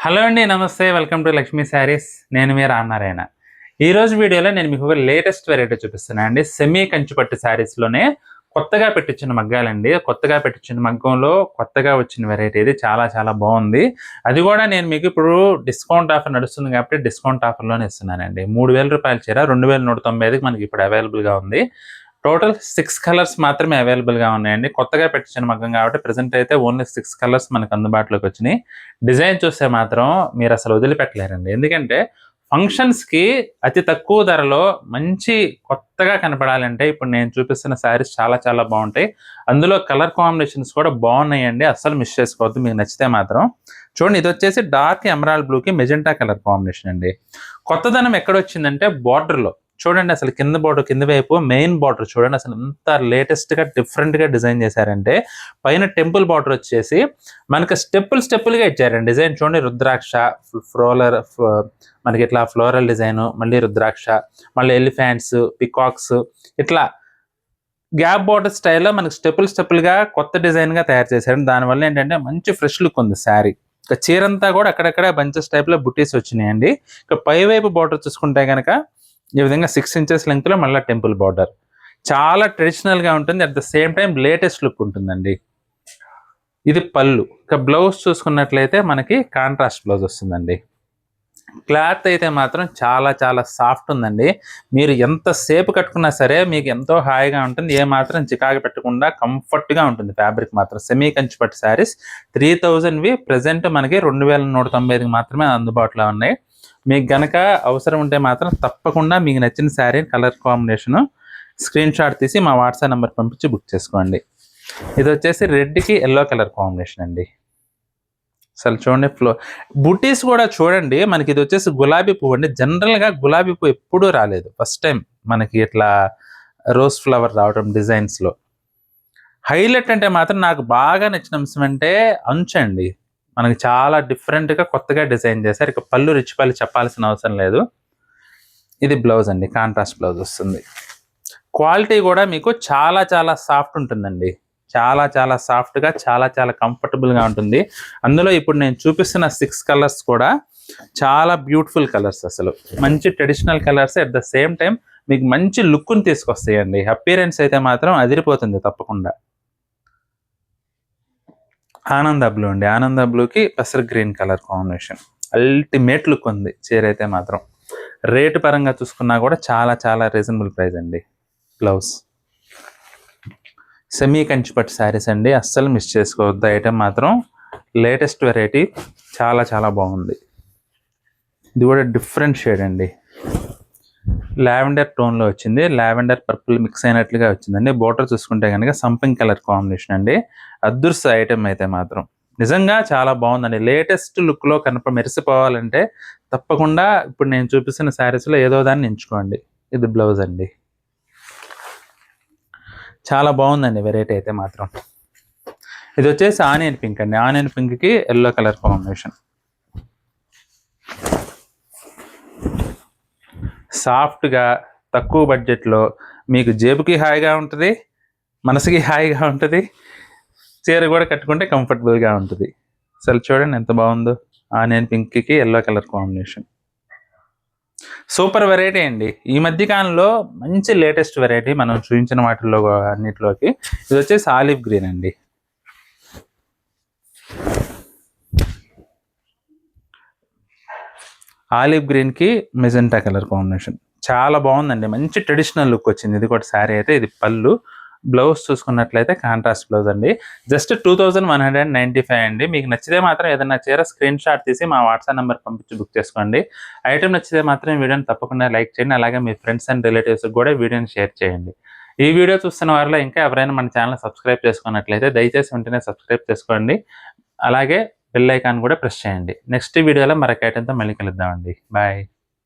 Hello అండి, నమస్తే. Welcome to Lakshmi saris. నేను మీ రామనారాయణ. ఈ రోజు వీడియోలో నేను మీకు ఒక లేటెస్ట్ వెరైటీ చూపిస్తున్నాను అండి. సెమీ కంచిపట్టు శారీస్లోనే కొత్తగా పెట్టించిన మగ్గాలండి. కొత్తగా పెట్టించిన మగ్గంలో కొత్తగా వచ్చిన వెరైటీ ఇది. చాలా చాలా బాగుంది. అది కూడా నేను మీకు ఇప్పుడు డిస్కౌంట్ ఆఫర్ నడుస్తుంది కాబట్టి డిస్కౌంట్ ఆఫర్లోనే ఇస్తున్నానండి. 3000 రూపాయల చీర 2195కి మనకి ఇప్పుడు అవైలబుల్గా ఉంది. టోటల్ 6 కలర్స్ మాత్రమే అవైలబుల్గా ఉన్నాయండి. కొత్తగా పెట్టించిన మగ్గం కాబట్టి ప్రజెంట్ అయితే ఓన్లీ 6 కలర్స్ మనకు అందుబాటులోకి వచ్చినాయి. డిజైన్ చూస్తే మాత్రం మీరు అసలు వదిలిపెట్టలేరండి. ఎందుకంటే ఫంక్షన్స్కి అతి తక్కువ ధరలో మంచి కొత్తగా కనపడాలంటే ఇప్పుడు నేను చూపిస్తున్న శారీస్ చాలా చాలా బాగుంటాయి. అందులో కలర్ కాంబినేషన్స్ కూడా బాగున్నాయండి. అస్సలు మిస్ చేసుకోవద్దు. మీకు నచ్చితే మాత్రం చూడండి. ఇది వచ్చేసి డార్క్ ఎమరాల్డ్ బ్లూకి మెజెంటా కలర్ కాంబినేషన్ అండి. కొత్తదనం ఎక్కడొచ్చిందంటే బార్డర్లో చూడండి. అసలు కింద బార్డర్, కింద వైపు మెయిన్ బార్డర్ చూడండి. అసలు ఎంత లేటెస్ట్గా డిఫరెంట్గా డిజైన్ చేశారంటే పైన టెంపుల్ బార్డర్ వచ్చేసి మనకి స్టెప్పులుగా ఇచ్చారండి. డిజైన్ చూడండి. రుద్రాక్ష ఫ్లోరల్, మనకి ఇట్లా ఫ్లోరల్ డిజైన్, మళ్ళీ రుద్రాక్ష, మళ్ళీ ఎలిఫెంట్స్, పికాక్స్, ఇట్లా గ్యాప్ బార్డర్ స్టైల్లో మనకి స్టెప్పులుగా కొత్త డిజైన్గా తయారు చేశారు. దానివల్ల ఏంటంటే మంచి ఫ్రెష్ లుక్ ఉంది శారీ. ఇక చీరంతా కూడా అక్కడక్కడ బంచెస్ టైప్లో బుట్టీస్ వచ్చినాయండి. ఇక పై వైపు బార్డర్ చూసుకుంటే కనుక ఈ విధంగా 6 ఇంచెస్ లెంగ్త్లో మళ్ళీ టెంపుల్ బార్డర్. చాలా ట్రెడిషనల్గా ఉంటుంది. At the same time latest look ఉంటుందండి. ఇది పళ్ళు. ఇక బ్లౌజ్ చూసుకున్నట్లయితే మనకి కాంట్రాస్ట్ బ్లౌజ్ వస్తుందండి. క్లాత్ అయితే మాత్రం చాలా చాలా సాఫ్ట్ ఉందండి. మీరు ఎంతసేపు కట్టుకున్నా సరే మీకు ఎంతో హాయిగా ఉంటుంది. ఏ మాత్రం చికాకు పెట్టకుండా కంఫర్ట్గా ఉంటుంది. ఫ్యాబ్రిక్ మాత్రం సెమీ కంచిపట్టు శారీస్ 3000వి ప్రజెంట్ మనకి 2195కి మాత్రమే అందుబాటులో ఉన్నాయి. మీకు గనక అవసరం ఉంటే మాత్రం తప్పకుండా మీకు నచ్చిన sari colour combination screen shot తీసి మా వాట్సాప్ నెంబర్ పంపించి బుక్ చేసుకోండి. ఇది వచ్చేసి రెడ్కి ఎల్లో కలర్ కాంబినేషన్ అండి. అసలు చూడండి. బుటీస్ కూడా చూడండి. మనకి ఇది వచ్చేసి గులాబీ పువ్వు అండి. జనరల్గా గులాబీ పువ్వు ఎప్పుడూ రాలేదు. ఫస్ట్ టైం మనకి ఇట్లా రోజ్ ఫ్లవర్ రావడం డిజైన్స్లో. హైలైట్ అంటే మాత్రం నాకు బాగా నచ్చిన అంశం అంటే అంచండి. మనకి చాలా డిఫరెంట్గా కొత్తగా డిజైన్ చేశారు. ఇక పళ్ళు రిచ్ పళ్ళు చెప్పాల్సిన అవసరం లేదు. ఇది బ్లౌజ్ అండి. కాంట్రాస్ట్ బ్లౌజ్ వస్తుంది. క్వాలిటీ కూడా మీకు చాలా చాలా సాఫ్ట్ ఉంటుందండి. చాలా చాలా సాఫ్ట్గా చాలా చాలా కంఫర్టబుల్గా ఉంటుంది. అందులో ఇప్పుడు నేను చూపిస్తున్న 6 కలర్స్ కూడా చాలా బ్యూటిఫుల్ కలర్స్. అసలు మంచి traditional colours. At the same time మీకు మంచి లుక్ని తీసుకొస్తాయండి. అపీరెన్స్ అయితే మాత్రం అదిరిపోతుంది తప్పకుండా. ఆనంద బ్లూ అండి. ఆనంద బ్లూకి పెసర్ green colour combination. Ultimate look ఉంది చీర అయితే మాత్రం. రేటు పరంగా చూసుకున్నా కూడా చాలా చాలా రీజనబుల్ ప్రైస్ అండి. బ్లౌజ్ సెమీ కంచిపట్టు శారీస్ అండి. అస్సలు మిస్ చేసుకోవద్దు. ఐటమ్ మాత్రం లేటెస్ట్ వెరైటీ. చాలా చాలా బాగుంది. ఇది కూడా డిఫరెంట్ షేడ్ అండి. లావెండర్ టోన్లో వచ్చింది. లావెండర్ పర్పుల్ మిక్స్ అయినట్లుగా వచ్చిందండి. బోర్డర్ చూసుకుంటే కనుక సంపింగ్ కలర్ కాంబినేషన్ అండి. అదృష్ట ఐటమ్ అయితే మాత్రం నిజంగా చాలా బాగుందండి. లేటెస్ట్ లుక్లో మెరిసిపోవాలంటే తప్పకుండా ఇప్పుడు నేను చూపిస్తున్న శారీస్లో ఏదో దాన్ని ఎంచుకోండి. ఇది బ్లౌజ్ అండి. చాలా బాగుందండి వెరైటీ అయితే మాత్రం. ఇది వచ్చేసి ఆనియన్ పింక్ అండి. ఆనియన్ పింక్కి ఎల్లో కలర్ కాంబినేషన్. సాఫ్ట్గా తక్కువ బడ్జెట్లో మీకు జేబుకి హాయిగా ఉంటుంది, మనసుకి హాయిగా ఉంటుంది. చీర కూడా కట్టుకుంటే కంఫర్టబుల్గా ఉంటుంది. అసలు చూడండి ఎంత బాగుందో. ఆనియన్ పింక్కి yellow colour combination. Super variety అండి. ఈ మధ్య కాలంలో మంచి లేటెస్ట్ వెరైటీ మనం చూపించిన వాటిల్లో అన్నిటిలోకి ఇది వచ్చేసి ఆలివ్ గ్రీన్ అండి. ఆలివ్ గ్రీన్కి మెజెంటా కలర్ కాంబినేషన్. చాలా బాగుందండి. మంచి ట్రెడిషనల్ లుక్ వచ్చింది. ఇది కూడా శారీ అయితే. ఇది పళ్ళు. బ్లౌజ్ చూసుకున్నట్లయితే కాంట్రాస్ట్ బ్లౌజ్ అండి. జస్ట్ 2195 అండి. మీకు నచ్చితే మాత్రం ఏదైనా చీర స్క్రీన్ షాట్ తీసి మా వాట్సాప్ నెంబర్ పంపించి బుక్ చేసుకోండి. ఐటమ్ నచ్చితే మాత్రం వీడియోని తప్పకుండా లైక్ చేయండి. అలాగే మీ ఫ్రెండ్స్ అండ్ రిలేటివ్స్కి కూడా వీడియోని షేర్ చేయండి. ఈ వీడియో చూస్తున్న వారిలో ఇంకా ఎవరైనా మన ఛానల్ సబ్స్క్రైబ్ చేసుకున్నట్లయితే దయచేసి వెంటనే సబ్స్క్రైబ్ చేసుకోండి. అలాగే బెల్ ఐకాన్ కూడా ప్రెస్ చేయండి. నెక్స్ట్ వీడియోలో మరొక ఐటమ్తో మళ్ళీ కలుద్దామండి. బాయ్.